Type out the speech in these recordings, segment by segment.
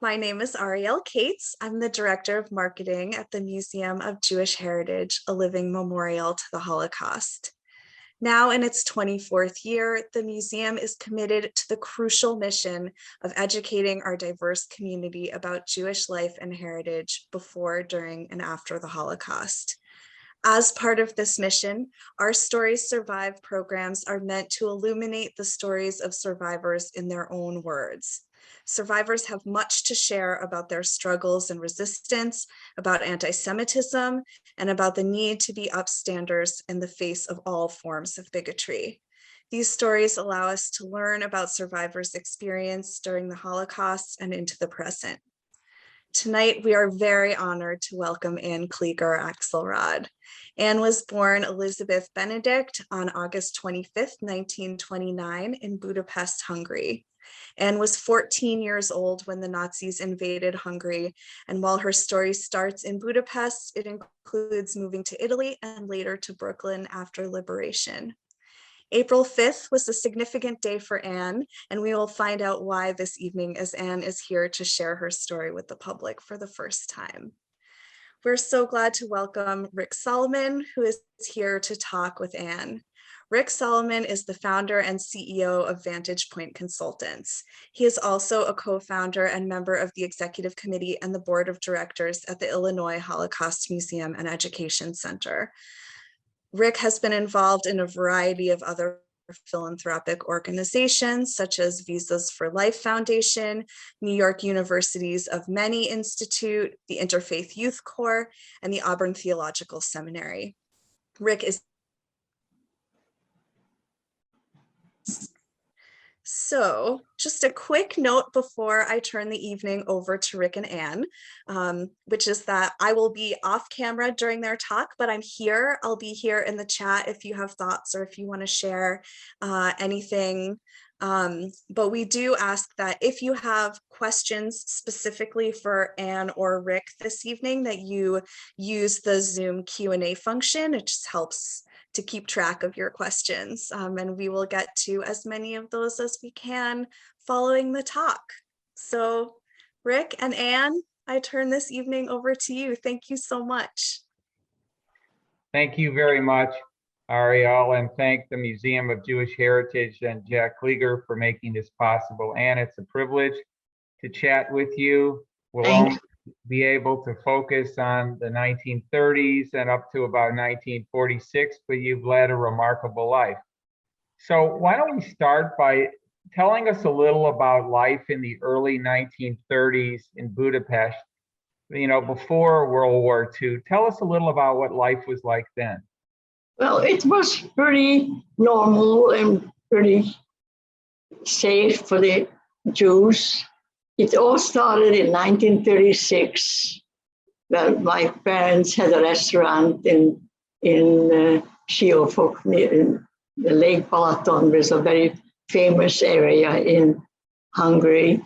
My name is Ariel Cates. I'm the Director of Marketing at the Museum of Jewish Heritage, a living memorial to the Holocaust. Now in its 24th year, the museum is committed to the crucial mission of educating our diverse community about Jewish life and heritage before, during, and after the Holocaust. As part of this mission, our Stories Survive programs are meant to illuminate the stories of survivors in their own words. Survivors have much to share about their struggles and resistance, about anti-Semitism, and about the need to be upstanders in the face of all forms of bigotry. These stories allow us to learn about survivors' experience during the Holocaust and into the present. Tonight, we are very honored to welcome Anne Kliger Axelrod. Anne was born Elizabeth Benedikt on August 25th, 1929 in Budapest, Hungary. Anne was 14 years old when the Nazis invaded Hungary, and while her story starts in Budapest, it includes moving to Italy and later to Brooklyn after liberation. April 5th was a significant day for Anne, and we will find out why this evening as Anne is here to share her story with the public for the first time. We're so glad to welcome Rick Solomon, who is here to talk with Anne. Rick Solomon is the founder and CEO of Vantage Point Consultants. He is also a co-founder and member of the executive committee and the board of directors at the Illinois Holocaust Museum and Education Center. Rick has been involved in a variety of other philanthropic organizations such as Visas for Life Foundation, New York University's Of Many Institute, the Interfaith Youth Corps, and the Auburn Theological Seminary. Rick is So just a quick note before I turn the evening over to Rick and Anne, which is that I will be off camera during their talk, but I'm here. I'll be here in the chat if you have thoughts or if you want to share anything. But we do ask that if you have questions specifically for Anne or Rick this evening, that you use the Zoom Q&A function. It just helps to keep track of your questions, and we will get to as many of those as we can following the talk. So Rick and Anne, I turn this evening over to you. Thank you so much. Thank you very much, Ariel, and thank the Museum of Jewish Heritage and Jack Kliger for making this possible. Anne, it's a privilege to chat with you. We'll only be able to focus on the 1930s and up to about 1946, but you've led a remarkable life. So why don't we start by telling us a little about life in the early 1930s in Budapest, before World War II. Tell us a little about what life was like then. Well, it was pretty normal and pretty safe for the Jews. It all started in 1936, when my parents had a restaurant in Siófok, near the Lake Balaton, was a very famous area in Hungary.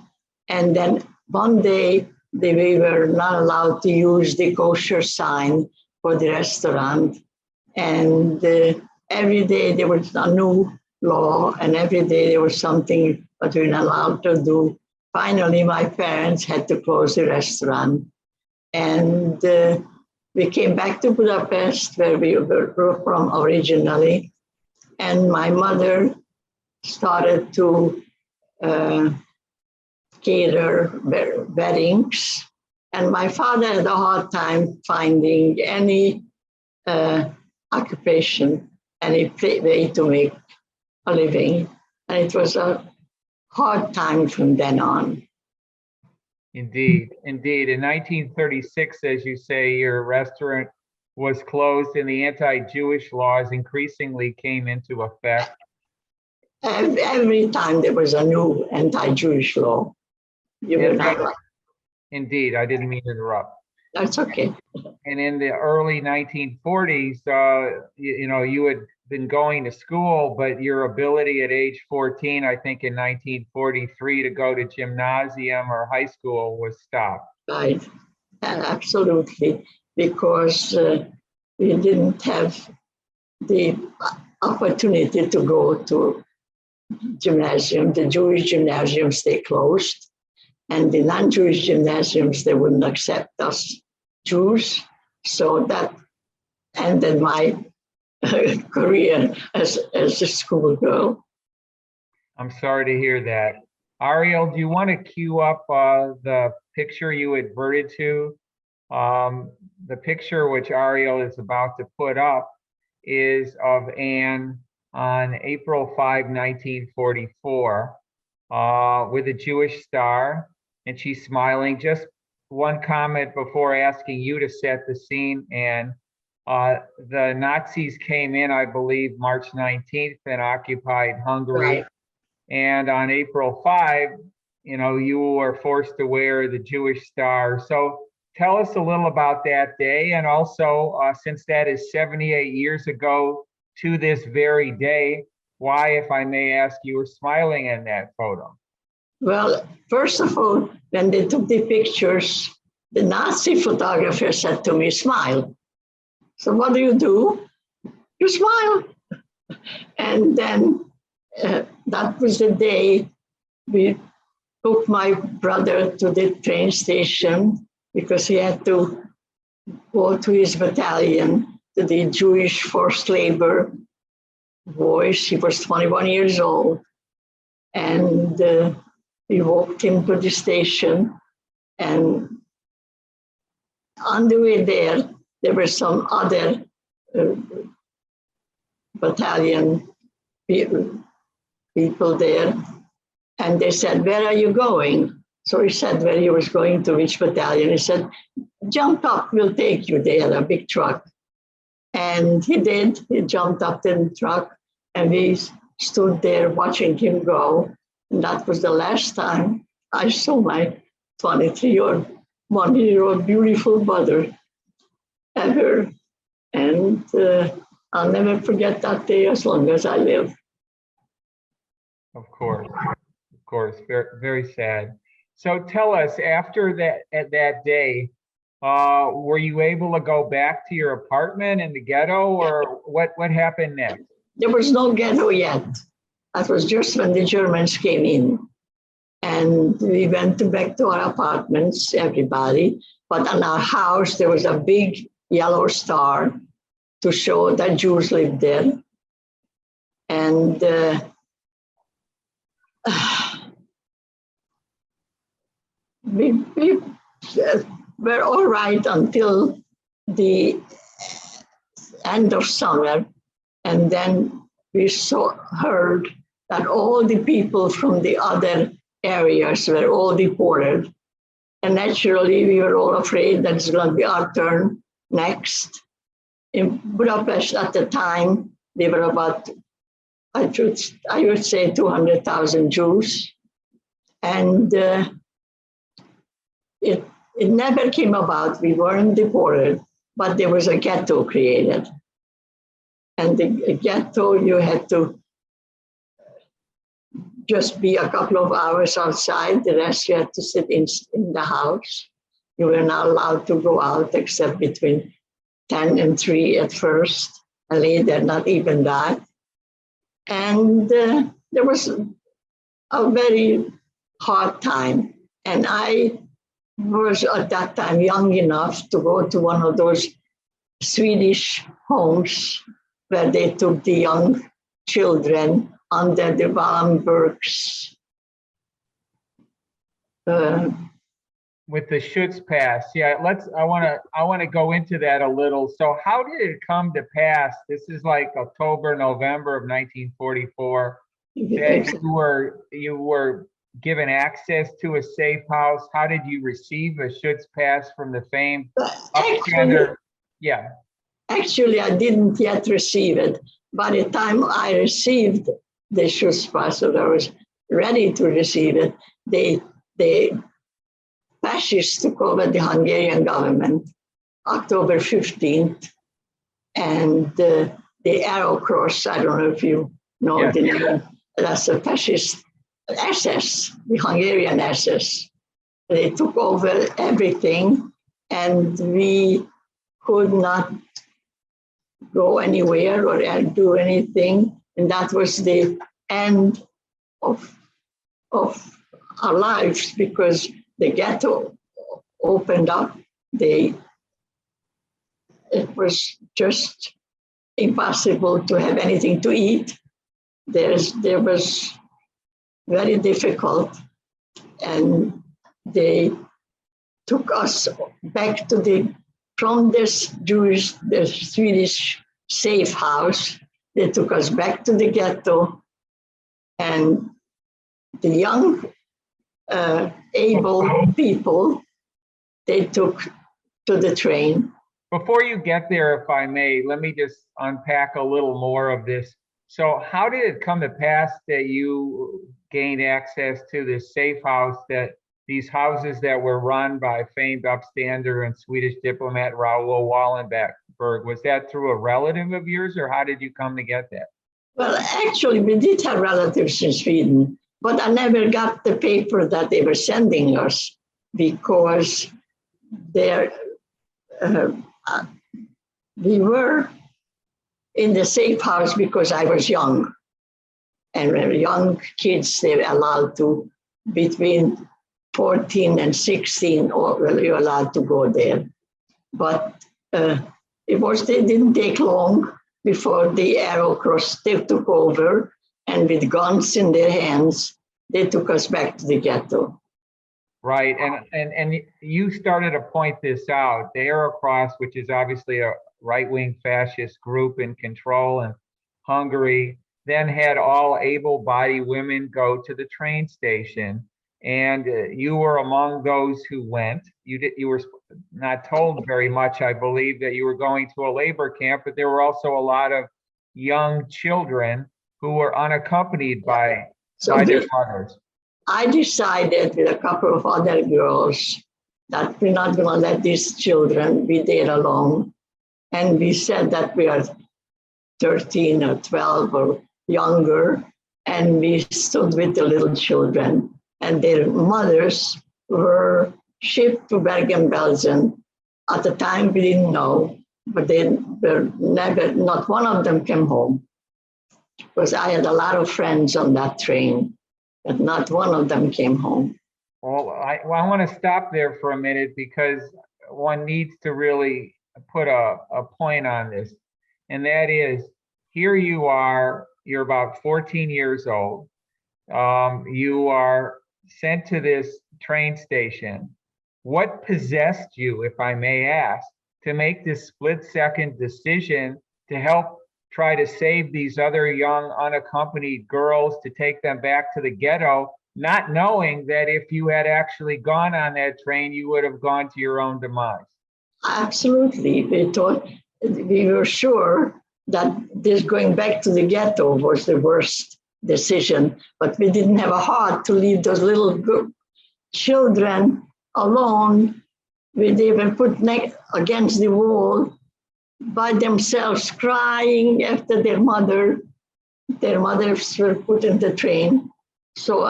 And then one day, we were not allowed to use the kosher sign for the restaurant. And every day there was a new law, and every day there was something that we were not allowed to do. Finally, my parents had to close the restaurant. And we came back to Budapest, where we were from originally. And my mother started to cater weddings. And my father had a hard time finding any occupation, any way to make a living. And it was a hard time from then on. Indeed. In 1936, as you say, your restaurant was closed and the anti-Jewish laws increasingly came into effect. And every time there was a new anti-Jewish law. Indeed, I didn't mean to interrupt. That's okay. And in the early 1940s, you had been going to school, but your ability at age 14, I think in 1943, to go to gymnasium or high school was stopped. Right, absolutely, because we didn't have the opportunity to go to gymnasium. The Jewish gymnasiums, they closed. And the non-Jewish gymnasiums, they wouldn't accept us Jews. So that ended my career as a schoolgirl. I'm sorry to hear that. Ariel, do you want to cue up the picture you adverted to? The picture which Ariel is about to put up is of Anne on April 5, 1944, with a Jewish star, and she's smiling. Just one comment before asking you to set the scene, Anne. The Nazis came in, I believe, March 19th and occupied Hungary. Right. And on April 5, you were forced to wear the Jewish star. So tell us a little about that day. And also, since that is 78 years ago to this very day, why, if I may ask, you were smiling in that photo? Well, first of all, when they took the pictures, the Nazi photographer said to me, smile. So what do? You smile. And then that was the day we took my brother to the train station because he had to go to his battalion, to the Jewish forced labor boys. He was 21 years old. And we walked him to the station. And on the way there were some other battalion people there. And they said, where are you going? So he said where he was going to, which battalion. He said, jump up, we'll take you there, a big truck. And he did. He jumped up in the truck and we stood there watching him go. And that was the last time I saw my 23 or 1-year-old beautiful mother ever. And I'll never forget that day as long as I live. Of course, very, very sad. So tell us, after that day, were you able to go back to your apartment in the ghetto, or what happened next? There was no ghetto yet. That was just when the Germans came in. And we went back to our apartments, everybody. But on our house, there was a big yellow star to show that Jews lived there. And we were all right until the end of summer. And then we heard that all the people from the other areas were all deported. And naturally, we were all afraid that it's going to be our turn next. In Budapest at the time, there were about, I would say 200,000 Jews. And it never came about. We weren't deported, but there was a ghetto created. And the ghetto, you had to just be a couple of hours outside. The rest you had to sit in the house. You were not allowed to go out except between 10 and 3 at first, and later not even that. And there was a very hard time. And I was at that time young enough to go to one of those Swedish homes where they took the young children under the Wallenbergs. With the schutzpasse, yeah. I want to go into that a little. So, how did it come to pass? This is like October, November of 1944. That you were given access to a safe house. How did you receive a schutzpasse from the famed upstander? Yeah. Actually, I didn't yet receive it. By the time I received the schutzpasse, or I was ready to receive it, the fascists took over the Hungarian government, October 15th, and the arrow cross, I don't know if you know the name, that's the fascist SS, the Hungarian SS. They took over everything, and we could not go anywhere or do anything. And that was the end of our lives, because the ghetto opened up, it was just impossible to have anything to eat. There was very difficult, and they took us back from the Swedish safe house. They took us back to the ghetto, and the young, able people, they took to the train. Before you get there, if I may, let me just unpack a little more of this. So how did it come to pass that you gained access to this safe house, that these houses that were run by famed upstander and Swedish diplomat Raoul Wallenberg? Was that through a relative of yours, or how did you come to get that? Well, actually, we did have relatives in Sweden, but I never got the paper that they were sending us, because we were in the safe house because I was young. And when young kids, they were allowed to, between 14 and 16, or you're allowed to go there. But they didn't take long before the Arrow Cross, they took over, and with guns in their hands, they took us back to the ghetto. Right, and you started to point this out. The Arrow Cross, which is obviously a right-wing fascist group in control in Hungary, then had all able-bodied women go to the train station, and you were among those who went. You were not told very much, I believe, that you were going to a labor camp, but there were also a lot of young children who were unaccompanied by their mothers. I decided with a couple of other girls that we're not going to let these children be there alone. And we said that we are 13 or 12 or younger, and we stood with the little children, and their mothers were shipped to Bergen-Belsen. At the time, we didn't know, but they were not one of them came home, because I had a lot of friends on that train, but not one of them came home. Well, I want to stop there for a minute, because one needs to really put a point on this. And that is, here you are, you're about 14 years old. You are sent to this train station. What possessed you, if I may ask, to make this split-second decision to help try to save these other young unaccompanied girls, to take them back to the ghetto, not knowing that if you had actually gone on that train, you would have gone to your own demise? Absolutely. We were sure that this going back to the ghetto was the worst decision, but we didn't have a heart to leave those little children alone. They were put against the wall by themselves, crying after their mothers were put in the train. So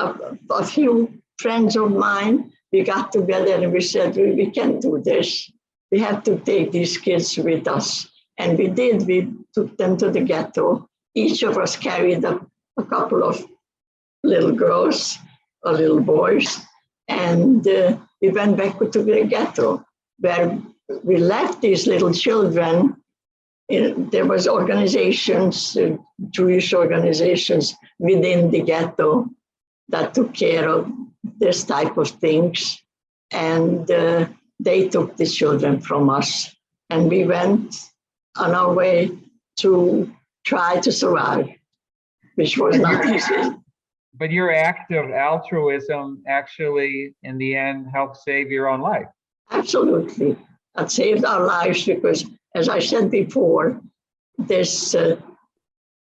a few friends of mine, we got together and we said, we can't do this. We have to take these kids with us. And we did. We took them to the ghetto. Each of us carried a couple of little girls or little boys. And we went back to the ghetto, where we left these little children. There was organizations, Jewish organizations within the ghetto that took care of this type of things. And they took the children from us. And we went on our way to try to survive, which was not easy. But your act of altruism actually, in the end, helped save your own life. Absolutely. That saved our lives, because, as I said before, this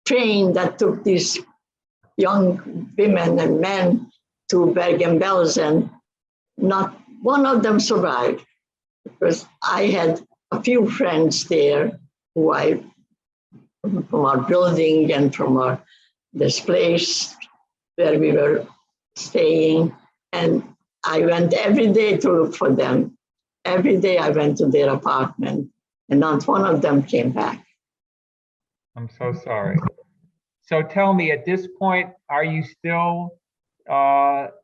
train that took these young women and men to Bergen-Belsen, not one of them survived, because I had a few friends there who from our building and from this place where we were staying, and I went every day to look for them. Every day I went to their apartment, and not one of them came back. I'm so sorry. So tell me, at this point, are you still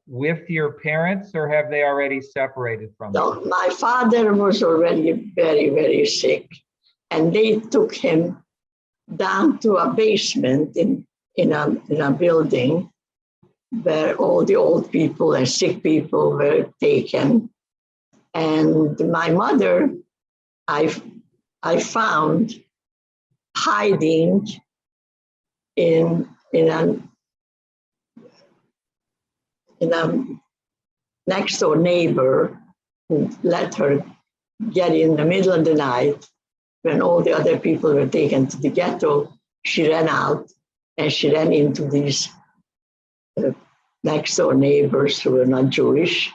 with your parents, or have they already separated from you? No, my father was already very, very sick, and they took him down to a basement in a building where all the old people and sick people were taken. And my mother, I found hiding in a next door neighbor who let her get in the middle of the night when all the other people were taken to the ghetto. She ran out and she ran into these next door neighbors who were not Jewish,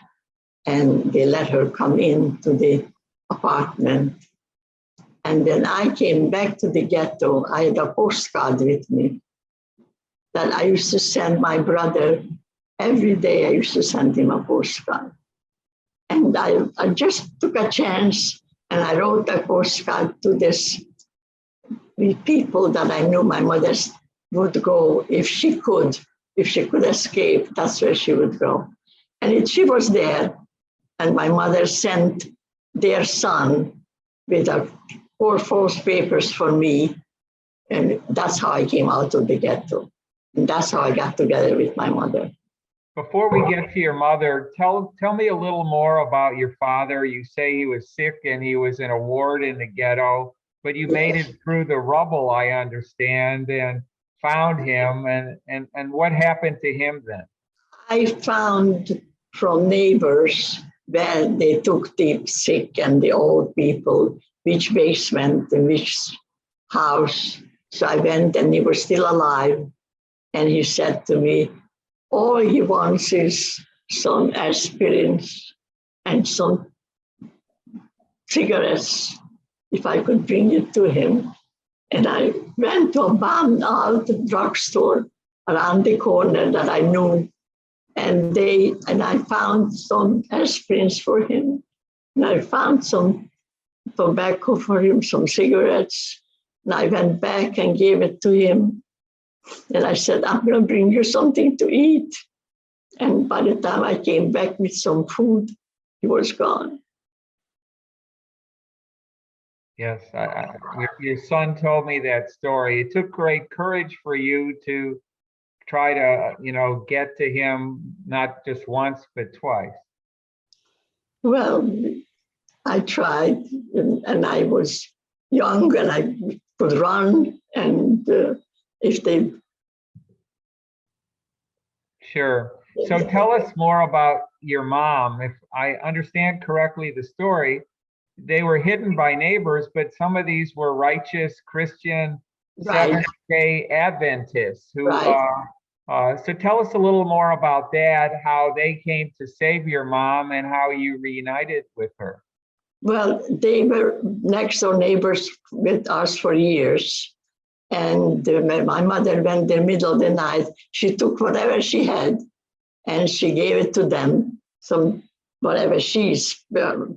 and they let her come into the apartment. And then I came back to the ghetto. I had a postcard with me that I used to send my brother. Every day I used to send him a postcard. And I just took a chance and I wrote a postcard to the people that I knew my mother would go if she could escape, that's where she would go. And she was there, and my mother sent their son with 4 false papers for me, and that's how I came out of the ghetto. And that's how I got together with my mother. Before we get to your mother, tell me a little more about your father. You say he was sick and he was in a ward in the ghetto, but you made it through the rubble, I understand, and found him. And what happened to him then? I found from neighbors where they took the sick and the old people, which basement and which house. So I went, and he was still alive. And he said to me, all he wants is some aspirins and some cigarettes, if I could bring it to him. And I went to a bombed out drugstore around the corner that I knew. And I found some aspirins for him. And I found some tobacco for him, some cigarettes. And I went back and gave it to him. And I said, I'm going to bring you something to eat. And by the time I came back with some food, he was gone. Yes, your son told me that story. It took great courage for you to try to, get to him, not just once, but twice. Well, I tried, and I was young, and I could run, and if they... Sure. So tell us more about your mom. If I understand correctly the story, they were hidden by neighbors, but some of these were righteous Christian Seventh-day Adventists who... so tell us a little more about that, how they came to save your mom and how you reunited with her. Well, they were next door neighbors with us for years. And my mother went in the middle of the night. She took whatever she had and she gave it to them. Some whatever sheets,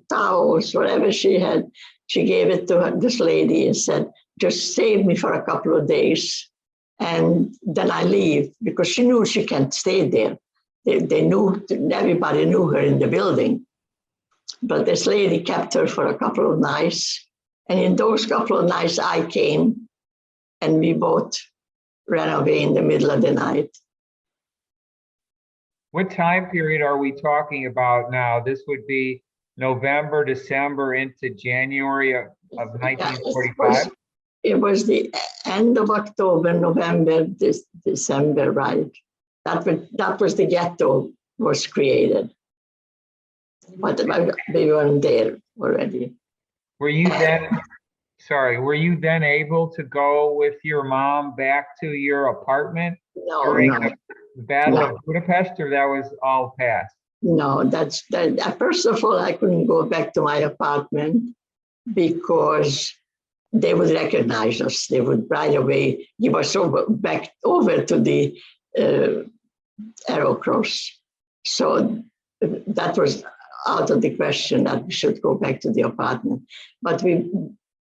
towels, whatever she had, she gave it to this lady and said, just save me for a couple of days. And then I leave, because she knew she can't stay there. They knew, everybody knew her in the building. But this lady kept her for a couple of nights. And in those couple of nights, I came, and we both ran away in the middle of the night. What time period are we talking about now? This would be November, December into January of 1945? It was the end of October, November, December, right? That was the ghetto was created. But they weren't there already. Were you then able to go with your mom back to your apartment during the Battle of Budapest, or that was all past? No, first of all, I couldn't go back to my apartment because they would recognize us. They would right away give us back over to the Arrow Cross. So that was out of the question that we should go back to the apartment. But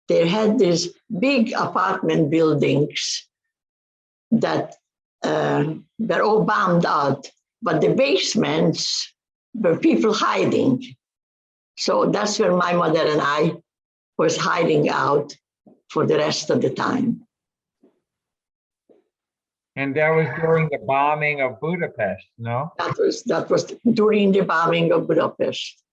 they had these big apartment buildings that were all bombed out. but the basements were people hiding. So that's where my mother and I was hiding out for the rest of the time. And that was during the bombing of Budapest, no? That was during the bombing of Budapest.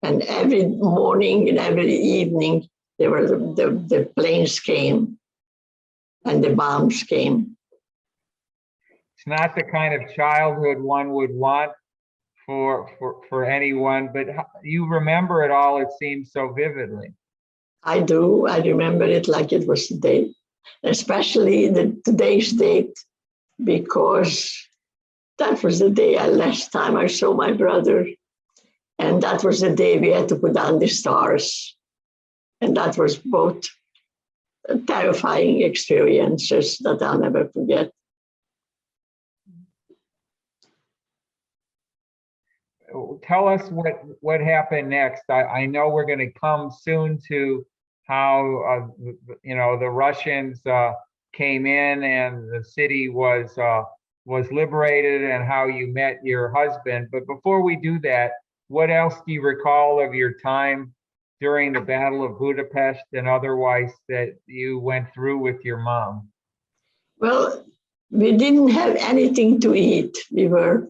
And every morning and every evening, the planes came and the bombs came. It's not the kind of childhood one would want for anyone, but you remember it all, it seems so vividly. I do. I remember it like it was today, especially today's date, because that was the day last time I saw my brother. And that was the day we had to put down the stars. And that was both terrifying experiences that I'll never forget. Tell us what happened next. I know we're going to come soon to how the Russians came in and the city was liberated and how you met your husband. But before we do that, what else do you recall of your time during the Battle of Budapest and otherwise that you went through with your mom? Well, we didn't have anything to eat. We were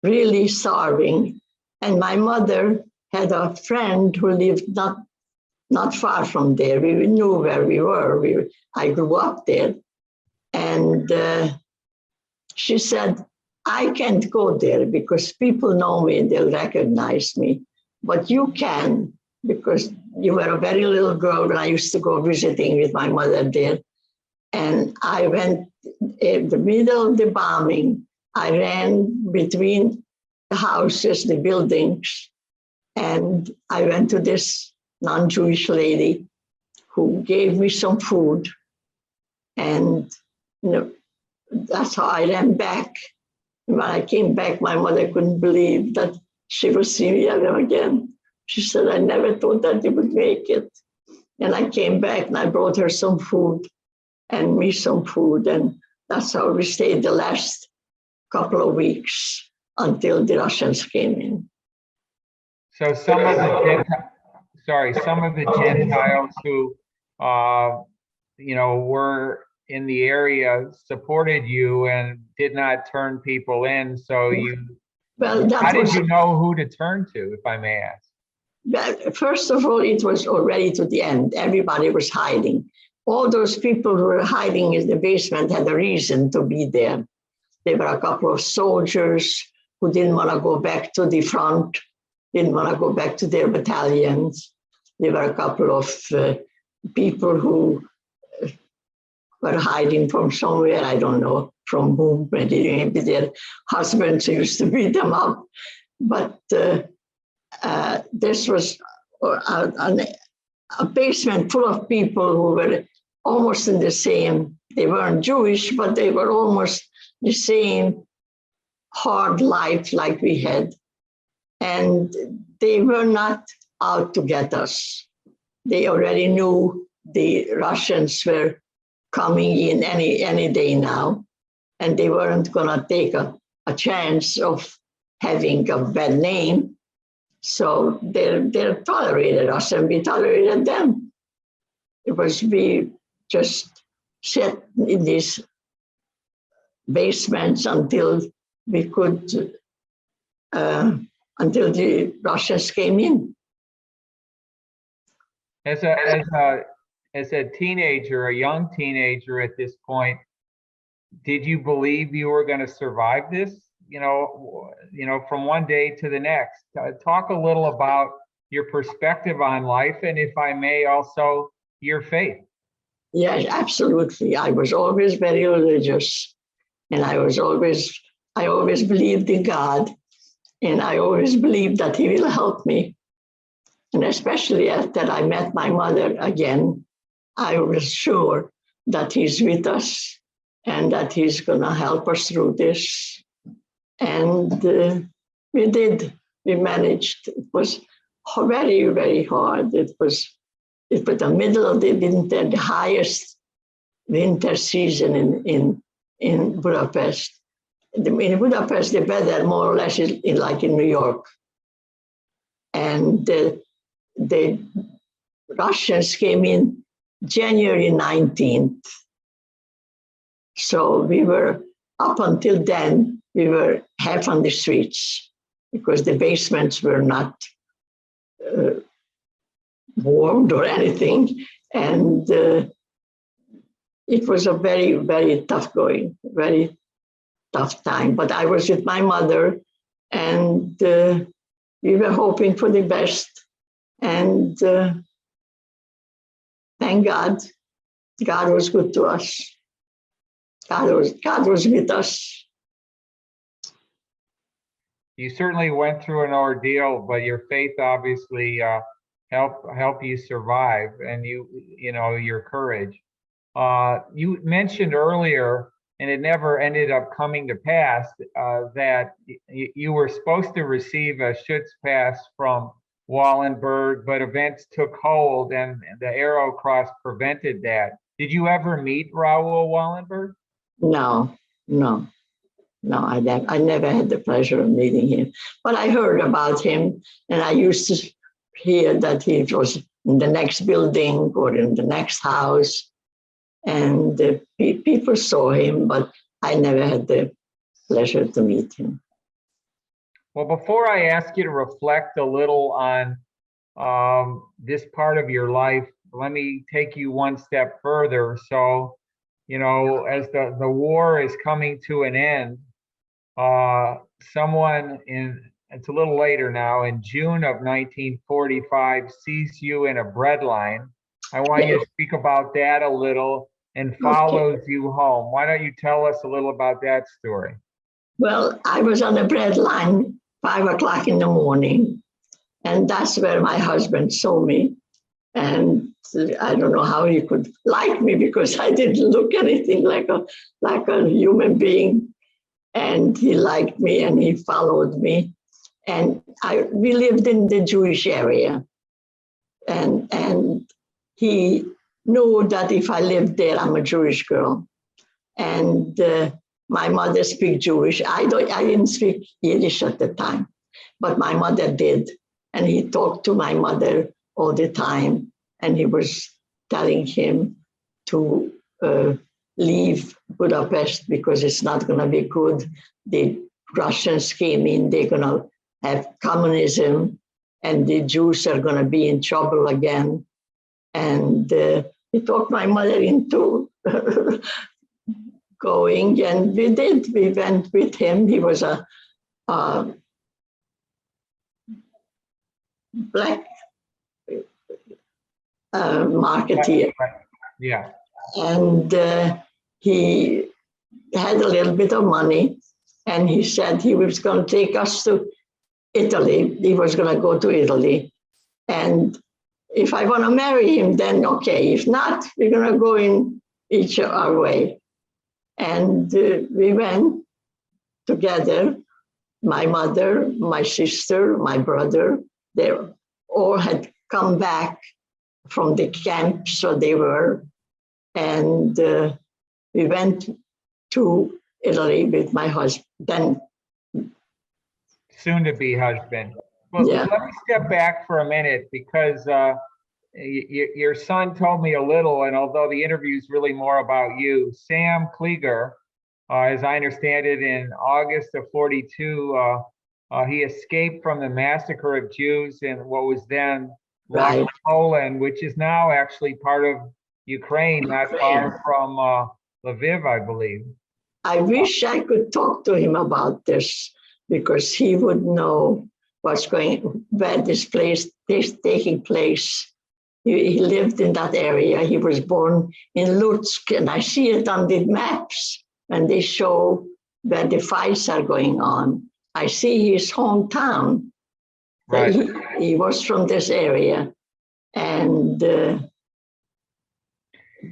really starving. And my mother had a friend who lived not far from there. We knew where we were. I grew up there. And she said, I can't go there because people know me and they'll recognize me. But you can, because you were a very little girl when I used to go visiting with my mother there. And I went in the middle of the bombing. I ran between the houses, the buildings, and I went to this non-Jewish lady who gave me some food. And that's how I ran back. When I came back, my mother couldn't believe that she would see me again. She said, I never thought that you would make it. And I came back and I brought her some food and me some food. And that's how we stayed the last couple of weeks until the Russians came in. So some of the Gentiles who, were in the area supported you and did not turn people in. So how did you know who to turn to, if I may ask? First of all, it was already to the end. Everybody was hiding. All those people who were hiding in the basement had a reason to be there. There were a couple of soldiers who didn't want to go back to the front, didn't want to go back to their battalions. There were a couple of people who were hiding from somewhere, I don't know from whom, maybe their husbands used to beat them up. But this was a basement full of people who were almost in the same, they weren't Jewish, but they were almost the same hard life like we had. And they were not out to get us. They already knew the Russians were coming in any day now, and they weren't going to take a chance of having a bad name. So they tolerated us and we tolerated them. It was we just sat in these basements until we could, until the Russians came in. As a teenager, a young teenager at this point, did you believe you were going to survive this? From one day to the next. Talk a little about your perspective on life, and if I may, also your faith. Yes, absolutely. I was always very religious, and I always believed in God, and I always believed that He will help me. And especially after I met my mother again, I was sure that He's with us and that He's going to help us through this. And we did. We managed. It was very, very hard. It was the middle of the winter, the highest winter season in Budapest. in Budapest, the weather more or less is like in New York. And the Russians came in January 19th. So we were, up until then, we were half on the streets because the basements were not warmed or anything. And it was a very, very tough going, very tough time. But I was with my mother, and we were hoping for the best. And thank God, God was good to us. God was with us. You certainly went through an ordeal, but your faith obviously helped you survive, and your courage. You mentioned earlier, and it never ended up coming to pass, that you were supposed to receive a schutzpasse from Wallenberg, but events took hold and the Arrow Cross prevented that. Did you ever meet Raoul Wallenberg? No, I never had the pleasure of meeting him. But I heard about him, and I used to hear that he was in the next building or in the next house. And people saw him, but I never had the pleasure to meet him. Well, before I ask you to reflect a little on this part of your life, let me take you one step further. So, as the war is coming to an end, someone it's a little later now, in June of 1945, sees you in a bread line. I want you to speak about that a little, and follows you home. Why don't you tell us a little about that story? Well, I was on a bread line 5 o'clock in the morning, and that's where my husband saw me. And I don't know how he could like me, because I didn't look anything like a human being. And he liked me, and he followed me. And we lived in the Jewish area. And he knew that if I lived there, I'm a Jewish girl. And my mother speaks Jewish. I didn't speak Yiddish at the time, but my mother did. And he talked to my mother all the time. And he was telling him to leave Budapest because it's not going to be good. The Russians came in, they're going to have communism, and the Jews are going to be in trouble again. And he talked my mother into going, and we did. We went with him. He was a black marketeer. Yeah. And he had a little bit of money, and he said he was going to take us to Italy. He was going to go to Italy. And if I want to marry him, then okay. If not, we're going to go in each our way. And we went together, my mother, my sister, my brother. They all had come back from the camp, so they were. And we went to Italy with my husband, soon-to-be husband. Well, yeah. Let me step back for a minute, because your son told me a little, and although the interview is really more about you, Sam Kliger, as I understand it, in August of 42, he escaped from the massacre of Jews in what was then Right. Poland, which is now actually part of Ukraine, not far from Lviv, I believe. I wish I could talk to him about this, because he would know where this place is taking place. He lived in that area. He was born in Lutsk, and I see it on the maps, and they show where the fights are going on. I see his hometown. Right. He was from this area. And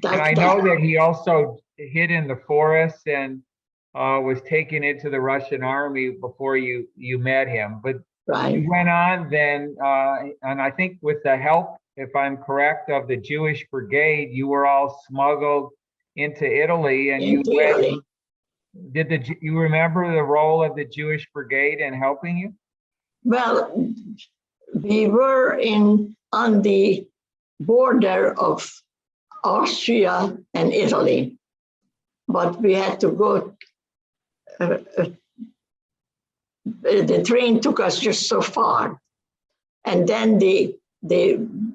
I know that he also hid in the forest and was taken into the Russian army before you met him. But right. you went on then, and I think with the help, if I'm correct, of the Jewish Brigade, you were all smuggled into Italy, and you went you remember the role of the Jewish Brigade in helping you? Well, we were on the border of Austria and Italy, but we had to go. The train took us just so far, and then the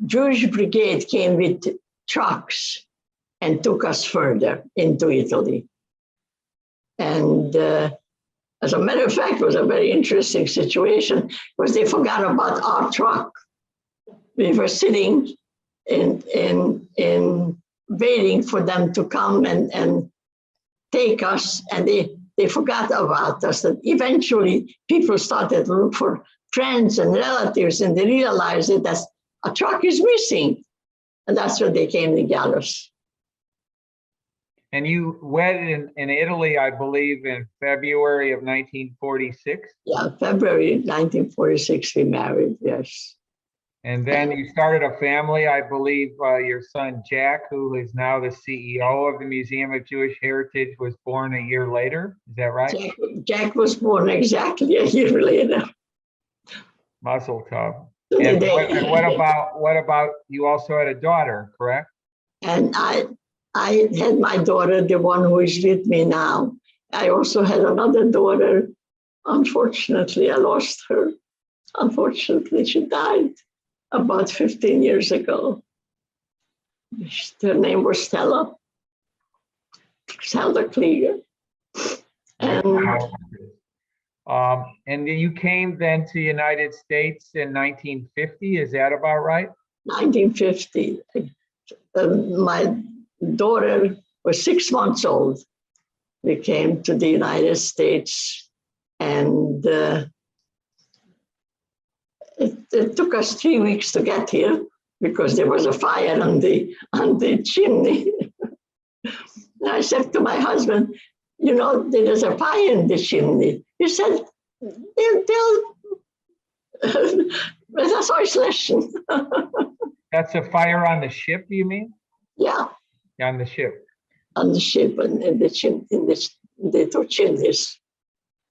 Jewish Brigade came with trucks and took us further into Italy. And as a matter of fact, it was a very interesting situation because they forgot about our truck. We were sitting in waiting for them to come and take us, and they forgot about us. And eventually people started to look for friends and relatives, and they realized that a truck is missing. And that's when they came to get us. And you wed in Italy, I believe, in February of 1946? Yeah, February 1946 we married, yes. And then you started a family, I believe your son Jack, who is now the CEO of the Museum of Jewish Heritage, was born a year later. Is that right? Jack was born exactly a year later. Mazel tov. And what about you also had a daughter, correct? And I had my daughter, the one who is with me now. I also had another daughter. Unfortunately, I lost her. Unfortunately, she died about 15 years ago. Her name was Stella Kliger. And you came then to the United States in 1950, is that about right? 1950. My daughter was 6 months old. We came to the United States, and it took us 3 weeks to get here because there was a fire on the chimney. And I said to my husband, you know, there's a fire in the chimney. He said, das euch löschen. That's a fire on the ship, you mean? Yeah. On the ship. On the ship and in the two chimneys.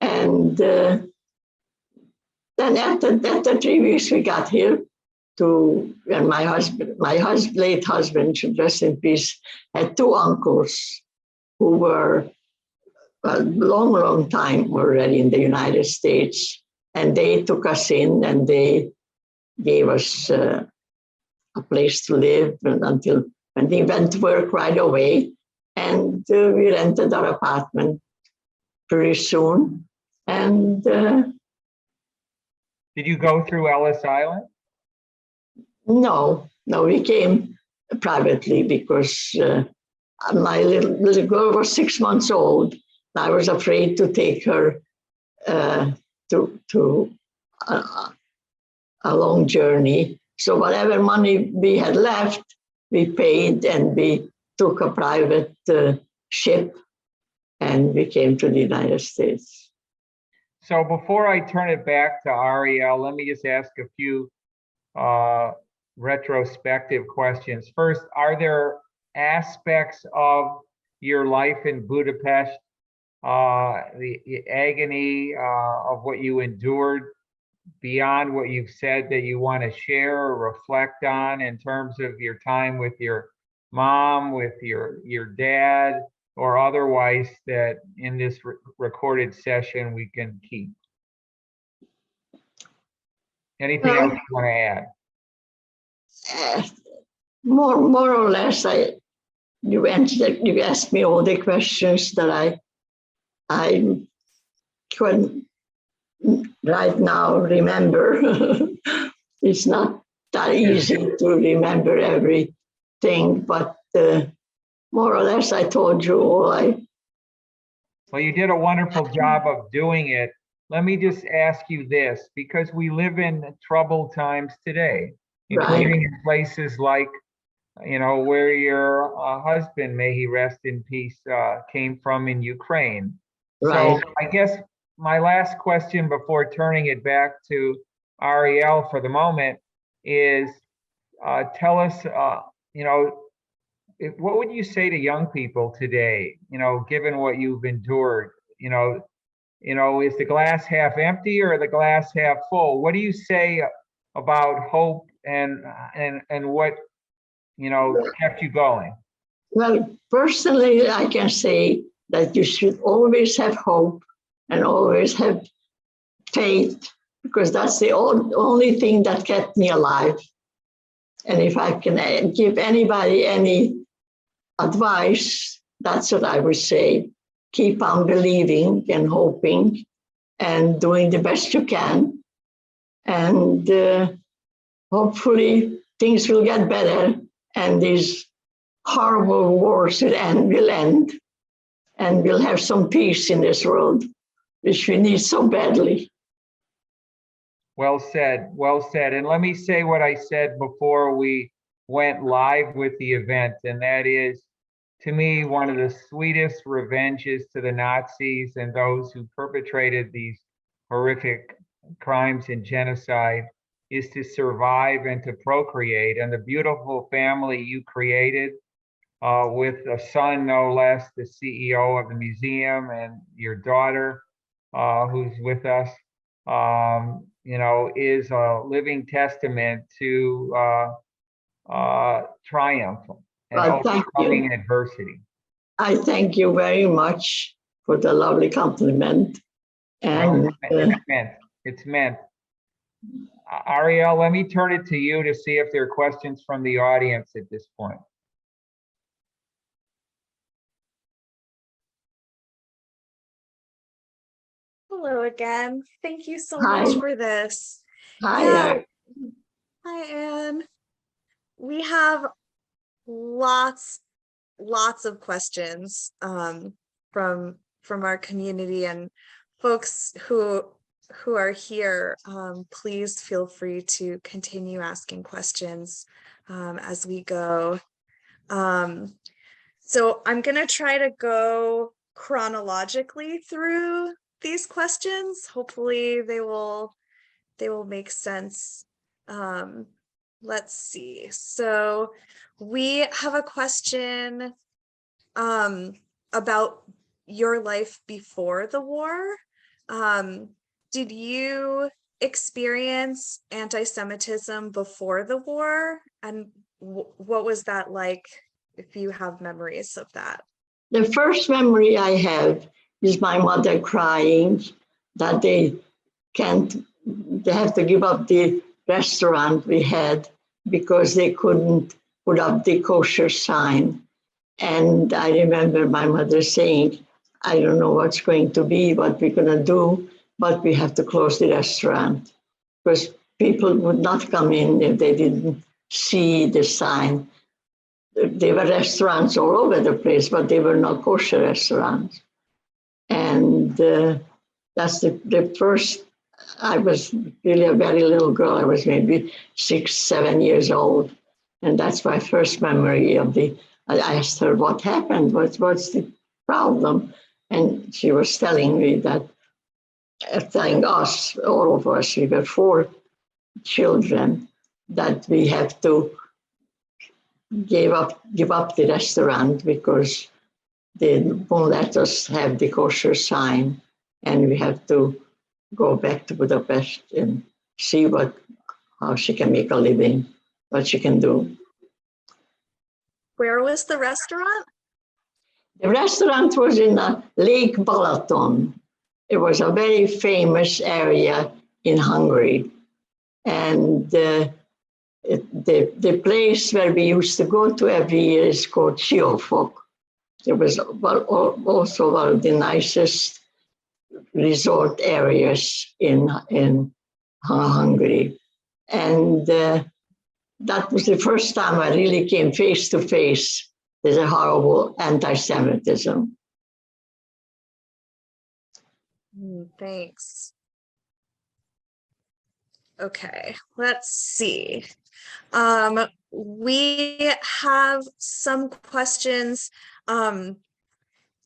And then after 3 weeks we got here and my late husband, should rest in peace, had two uncles who were a long time already in the United States. And they took us in and they gave us a place to live until when we went to work right away. And we rented our apartment pretty soon. And did you go through Ellis Island? No, we came privately because my little girl was 6 months old. I was afraid to take her to a long journey. So whatever money we had left, we paid, and we took a private ship, and we came to the United States. So before I turn it back to Ariel, let me just ask a few retrospective questions. First, are there aspects of your life in Budapest, the agony of what you endured beyond what you've said that you want to share or reflect on in terms of your time with your mom, with your dad, or otherwise that in this recorded session we can keep? Anything else you want to add? More or less, you asked me all the questions that I couldn't right now remember. It's not that easy to remember everything, but more or less I told you all Well, you did a wonderful job of doing it. Let me just ask you this, because we live in troubled times today, including in places like, you know, where your husband, may he rest in peace, came from in Ukraine. Right. So I guess my last question before turning it back to Ariel for the moment is, tell us, you know, what would you say to young people today, given what you've endured, is the glass half empty or the glass half full? What do you say about hope and what, kept you going? Well, personally, I can say that you should always have hope and always have faith, because that's the only thing that kept me alive. And if I can give anybody any advice, that's what I would say. Keep on believing and hoping and doing the best you can. And hopefully things will get better and these horrible wars will end, and we'll have some peace in this world, which we need so badly. Well said, well said. And let me say what I said before we went live with the event, and that is, to me, one of the sweetest revenges to the Nazis and those who perpetrated these horrific crimes and genocide is to survive and to procreate. And the beautiful family you created with a son, no less, the CEO of the museum, and your daughter who's with us, is a living testament to triumph and overcoming adversity. I thank you very much for the lovely compliment. And it's meant. Ariel, let me turn it to you to see if there are questions from the audience at this point. Hello again. Thank you so much for this. Hi, Hi, Anne. We have lots of questions from our community and folks who are here. Please feel free to continue asking questions as we go. So I'm going to try to go chronologically through these questions. Hopefully they will make sense. Let's see. So we have a question about your life before the war. Did you experience anti-Semitism before the war? And what was that like, if you have memories of that? The first memory I have is my mother crying that they have to give up the restaurant we had because they couldn't put up the kosher sign. And I remember my mother saying, I don't know what's going to be, what we're going to do, but we have to close the restaurant because people would not come in if they didn't see the sign. There were restaurants all over the place, but they were not kosher restaurants. And that's the first. I was really a very little girl. I was maybe 6, 7 years old. And that's my first memory of I asked her what happened, what's the problem? And she was telling me that, telling us, all of us, we were 4 children, that we have to give up the restaurant because they won't let us have the kosher sign. And we have to go back to Budapest and see how she can make a living, what she can do. Where was the restaurant? The restaurant was in Lake Balaton. It was a very famous area in Hungary. And the place where we used to go to every year is called Siófok. It was also one of the nicest resort areas in Hungary. And that was the first time I really came face to face with a horrible anti-Semitism. Thanks. Okay, let's see. We have some questions, and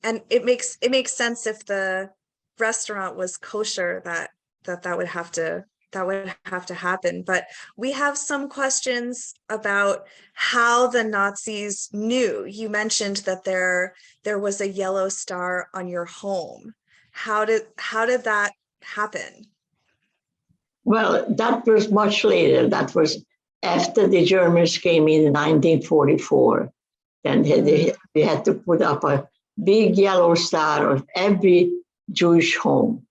it makes sense if the restaurant was kosher that would have to would have to happen. But we have some questions about how the Nazis knew. You mentioned that there was a yellow star on your home. How did that happen? Well, that was much later. That was after the Germans came in 1944. Then they had to put up a big yellow star on every Jewish home.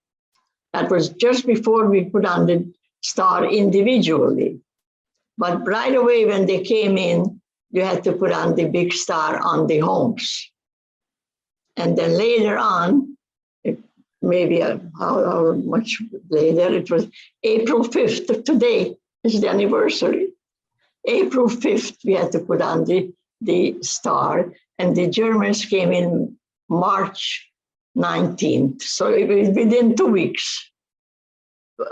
That was just before we put on the star individually. But right away when they came in, you had to put on the big star on the homes. And then later on, maybe how much later, it was April 5th. Today is the anniversary. April 5th, we had to put on the star, and the Germans came in March 19th. So it was within 2 weeks,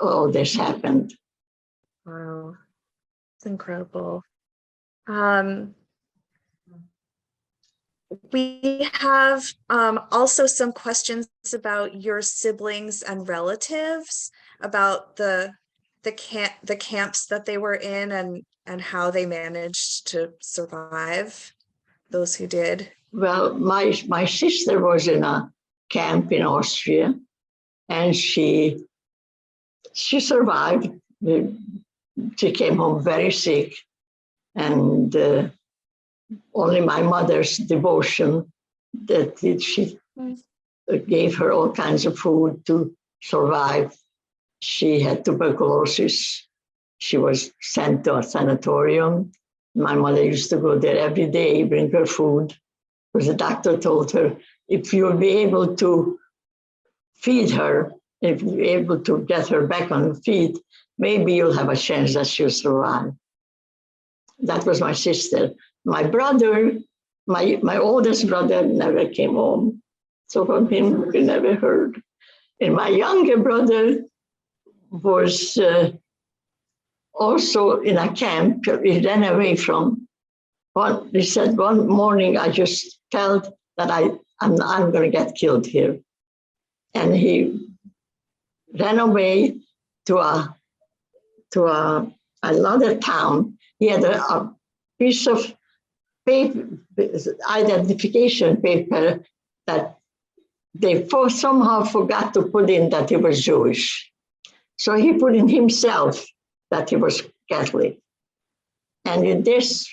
all this happened. Wow, it's incredible. We have also some questions about your siblings and relatives, about the camps that they were in, and how they managed to survive, those who did. Well, my sister was in a camp in Austria, and she survived. She came home very sick, and only my mother's devotion that she gave her all kinds of food to survive. She had tuberculosis. She was sent to a sanatorium. My mother used to go there every day, bring her food, because the doctor told her, if you'll be able to feed her, if you're able to get her back on her feet, maybe you'll have a chance that she'll survive. That was my sister. My brother, my oldest brother never came home. So from him, we never heard. And my younger brother was also in a camp he ran away from. He said, one morning, I just felt that I'm going to get killed here. And he ran away to another town. He had a piece of paper, identification paper, that they somehow forgot to put in that he was Jewish. So he put in himself that he was Catholic. And in this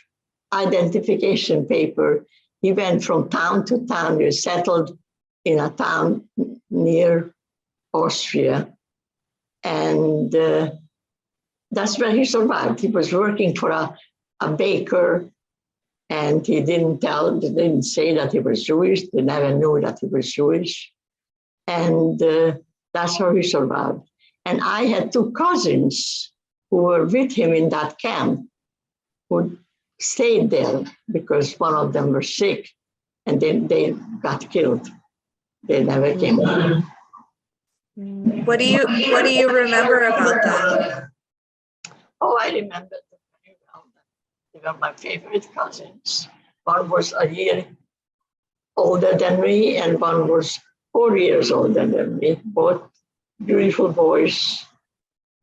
identification paper, he went from town to town. He settled in a town near Austria. And that's where he survived. He was working for a baker, and he didn't say that he was Jewish. They never knew that he was Jewish. And that's how he survived. And I had two cousins who were with him in that camp, who stayed there because one of them was sick, and then they got killed. They never came home. What do you remember about that? Oh, I remember them very well. They were my favorite cousins. One was a year older than me, and one was 4 years older than me. Both beautiful boys.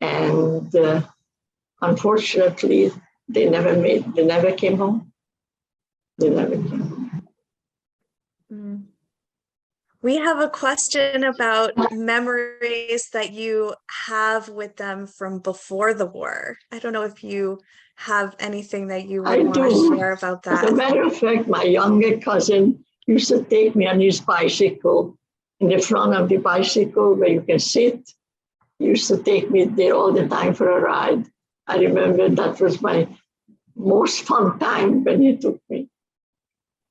And unfortunately, they never came home. They never came home. We have a question about memories that you have with them from before the war. I don't know if you have anything that you would want to share about that. As a matter of fact, my younger cousin used to take me on his bicycle, in the front of the bicycle where you can sit. He used to take me there all the time for a ride. I remember that was my most fun time when he took me.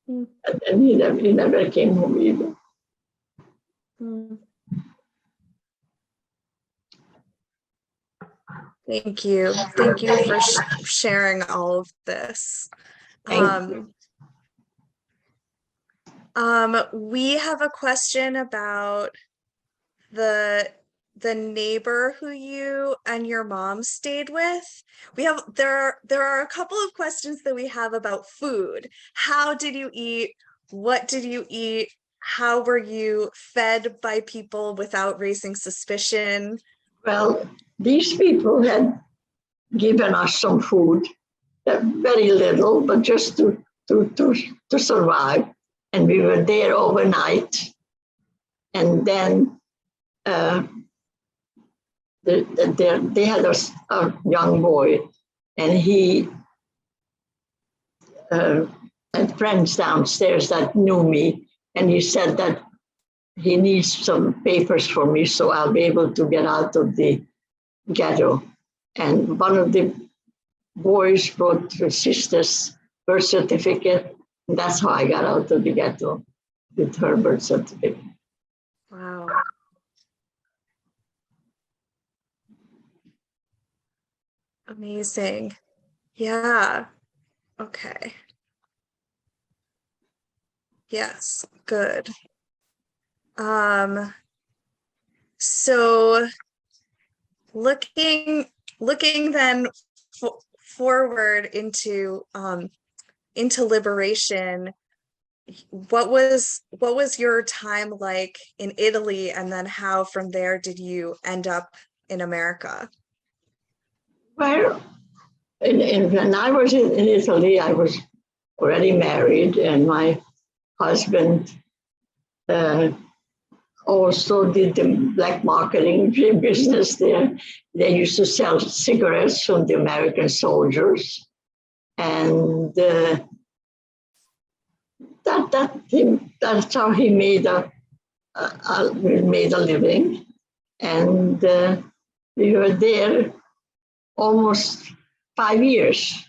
And then he never came home either. Thank you. Thank you for sharing all of this. We have a question about the neighbor who you and your mom stayed with. There are a couple of questions that we have about food. How did you eat? What did you eat? How were you fed by people without raising suspicion? Well, these people had given us some food, very little, but just to survive. And we were there overnight. And then they had a young boy, and he had friends downstairs that knew me, and he said that he needs some papers for me so I'll be able to get out of the ghetto. And one of the boys brought his sister's birth certificate, and that's how I got out of the ghetto, with her birth certificate. Wow. Amazing. Yeah. Okay. Yes, good. So looking then forward into liberation, what was your time like in Italy, and then how from there did you end up in America? Well, when I was in Italy, I was already married, and my husband also did the black marketing business there. They used to sell cigarettes from the American soldiers, and that's how he made a living. And we were there almost 5 years.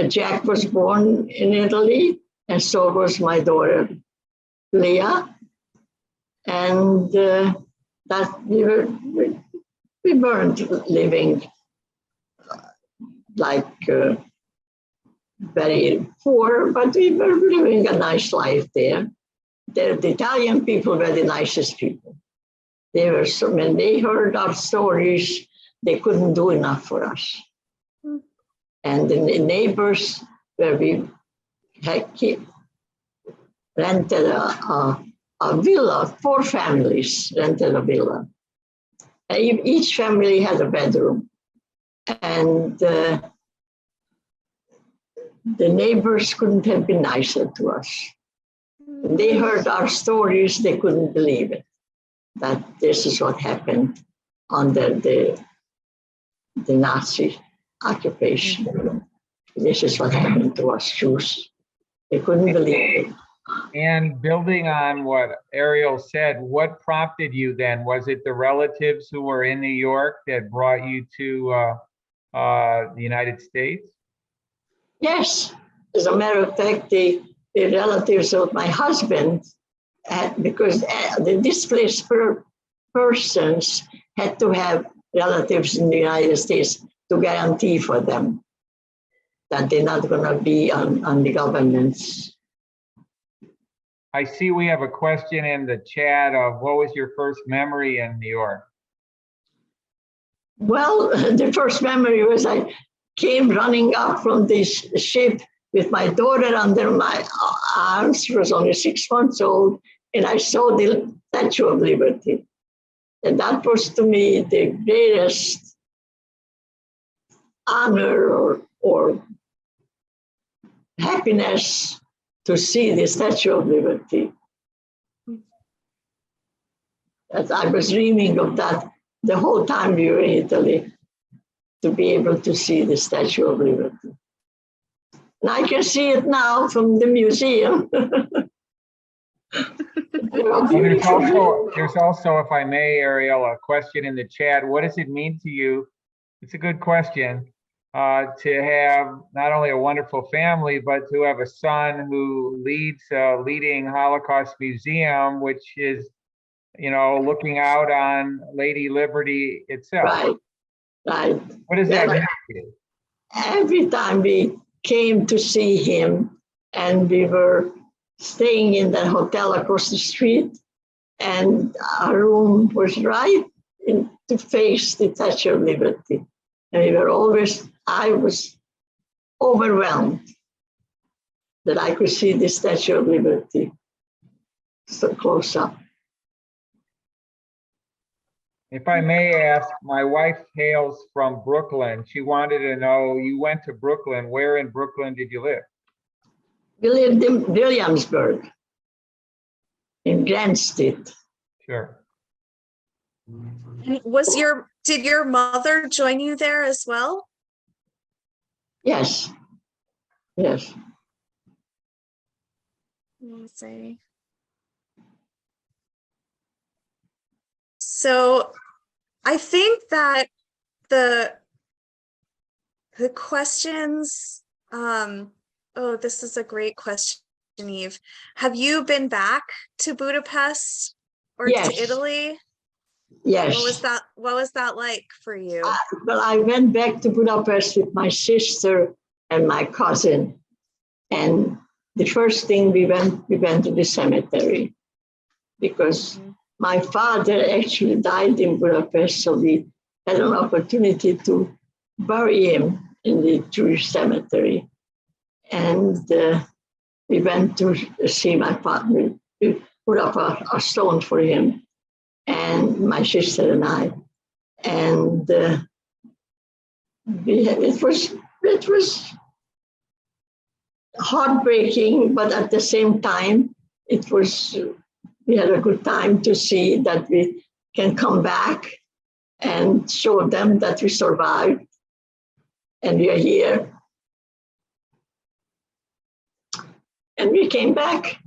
Jack was born in Italy, and so was my daughter, Leah. And that we weren't living like very poor, but we were living a nice life there. The Italian people were the nicest people. They were so, when they heard our stories, they couldn't do enough for us. And the neighbors where we had rented a villa, 4 families rented a villa. Each family had a bedroom. And the neighbors couldn't have been nicer to us. When they heard our stories, they couldn't believe it, that this is what happened under the Nazi occupation. This is what happened to us Jews. They couldn't believe it. And building on what Ariel said, what prompted you then? Was it the relatives who were in New York that brought you to the United States? Yes. As a matter of fact, the relatives of my husband, because the displaced persons had to have relatives in the United States to guarantee for them that they're not going to be on the government's. I see we have a question in the chat of what was your first memory in New York? Well, the first memory was I came running up from this ship with my daughter under my arms. She was only 6 months old, and I saw the Statue of Liberty. And that was to me the greatest honor or happiness to see the Statue of Liberty. As I was dreaming of that the whole time we were in Italy, to be able to see the Statue of Liberty. And I can see it now from the museum. There's also, if I may, Ariel, a question in the chat. What does it mean to you? It's a good question. To have not only a wonderful family, but to have a son who leads a leading Holocaust museum, which is, looking out on Lady Liberty itself. Right. What does that mean to you? Every time we came to see him, and we were staying in the hotel across the street, and our room was right to face the Statue of Liberty. And I was overwhelmed that I could see the Statue of Liberty so close up. If I may ask, my wife hails from Brooklyn. She wanted to know, you went to Brooklyn. Where in Brooklyn did you live? We lived in Williamsburg, in Grand Street. Sure. And did your mother join you there as well? Yes, yes. Let me see. So I think that the questions, oh, this is a great question, Eve. Have you been back to Budapest or Yes. to Italy? Yes. What was that like for you? Well, I went back to Budapest with my sister and my cousin. And the first thing we went to the cemetery because my father actually died in Budapest. So we had an opportunity to bury him in the Jewish cemetery. And we went to see my father. We put up a stone for him, and my sister and I. And it was heartbreaking, but at the same time, we had a good time to see that we can come back and show them that we survived and we are here. And we came back.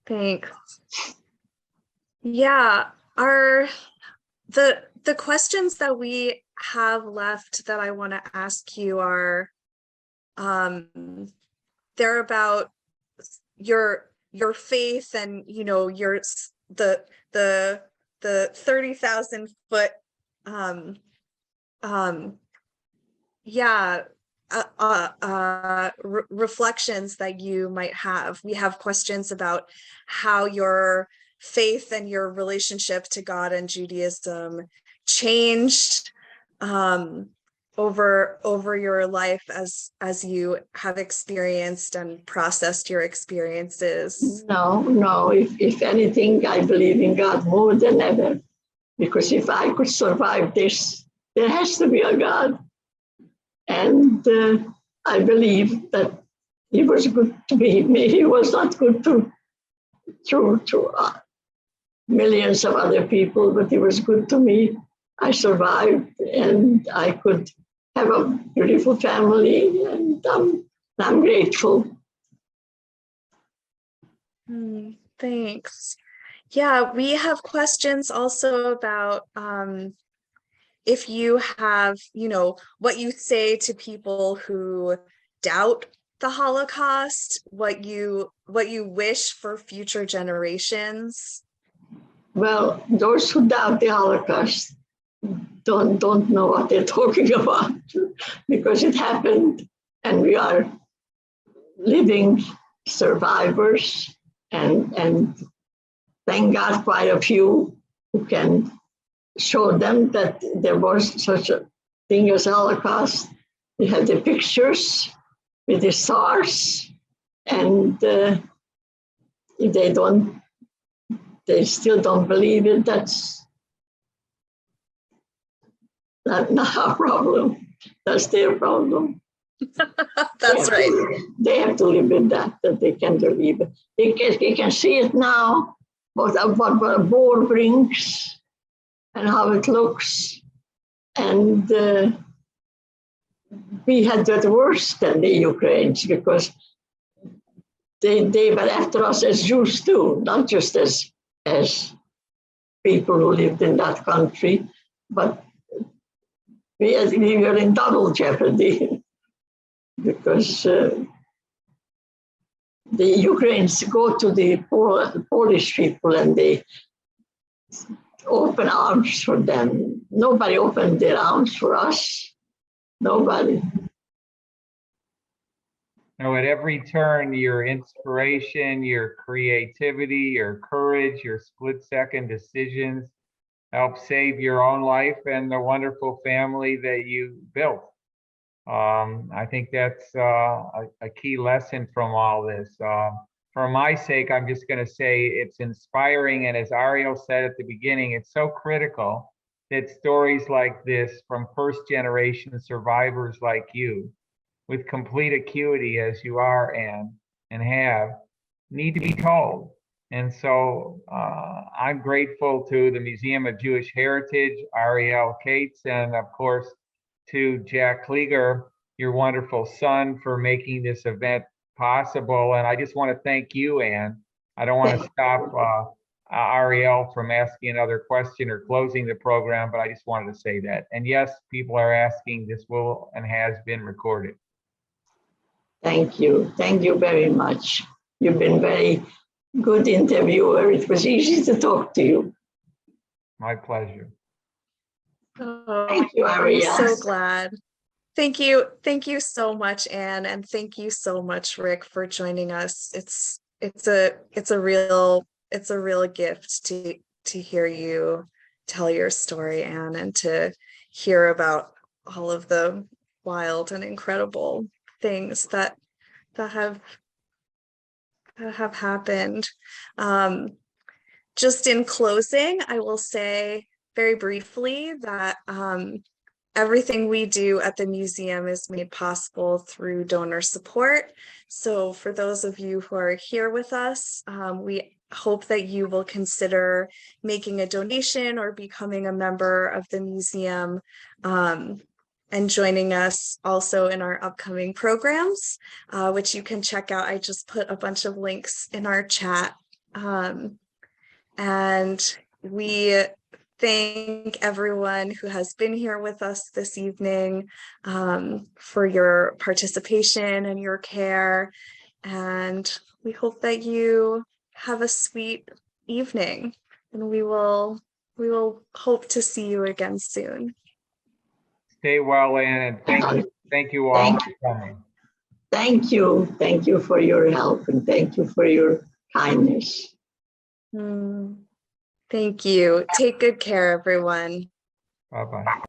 Thanks. Yeah, the questions that we have left that I want to ask you are, they're about your faith and, you know, the 30,000 foot, reflections that you might have. We have questions about how your faith and your relationship to God and Judaism changed over your life as you have experienced and processed your experiences. No. If anything, I believe in God more than ever, because if I could survive this, there has to be a God. And I believe that he was good to me. Maybe he was not good to millions of other people, but he was good to me. I survived, and I could have a beautiful family, and I'm grateful. Thanks. Yeah, we have questions also about if you have, you know, what you say to people who doubt the Holocaust, what you wish for future generations. Well, those who doubt the Holocaust don't know what they're talking about, because it happened, and we are living survivors, and thank God quite a few who can show them that there was such a thing as Holocaust. We have the pictures with the stars, and if they still don't believe it, that's not our problem. That's their problem. That's right. They have to live with that they can believe it. They can see it now, what a war brings and how it looks. And we had that worse than the Ukrainians, because they were after us as Jews too, not just as people who lived in that country, but we were in double jeopardy, because the Ukrainians go to the Polish people and they open arms for them. Nobody opened their arms for us. Nobody. Now, at every turn, your inspiration, your creativity, your courage, your split-second decisions help save your own life and the wonderful family that you built. I think that's a key lesson from all this. for my sake, I'm just going to say it's inspiring. And as Ariel said at the beginning, it's so critical that stories like this from first generation survivors like you, with complete acuity as you are, Anne, and have, need to be told. And so I'm grateful to the Museum of Jewish Heritage, Ariel Cates, and of course to Jack Kliger, your wonderful son, for making this event possible. And I just want to thank you, Anne. I don't want to stop Ariel from asking another question or closing the program, but I just wanted to say that. And yes, people are asking, this will and has been recorded. Thank you. Thank you very much. You've been very good interviewer. It was easy to talk to you. My pleasure. Oh, Thank you, Ariel. I'm so glad. Thank you so much, Anne, and thank you so much, Rick, for joining us. It's a real gift to hear you tell your story, Anne, and to hear about all of the wild and incredible things that have happened. Just in closing, I will say very briefly that everything we do at the museum is made possible through donor support. So for those of you who are here with us, we hope that you will consider making a donation or becoming a member of the museum, and joining us also in our upcoming programs, which you can check out. I just put a bunch of links in our chat. And we thank everyone who has been here with us this evening for your participation and your care. And we hope that you have a sweet evening, and we will hope to see you again soon. Stay well, Anne, and thank you all for coming. Thank you. Thank you for your help, and thank you for your kindness. Thank you. Take good care, everyone. Bye-bye.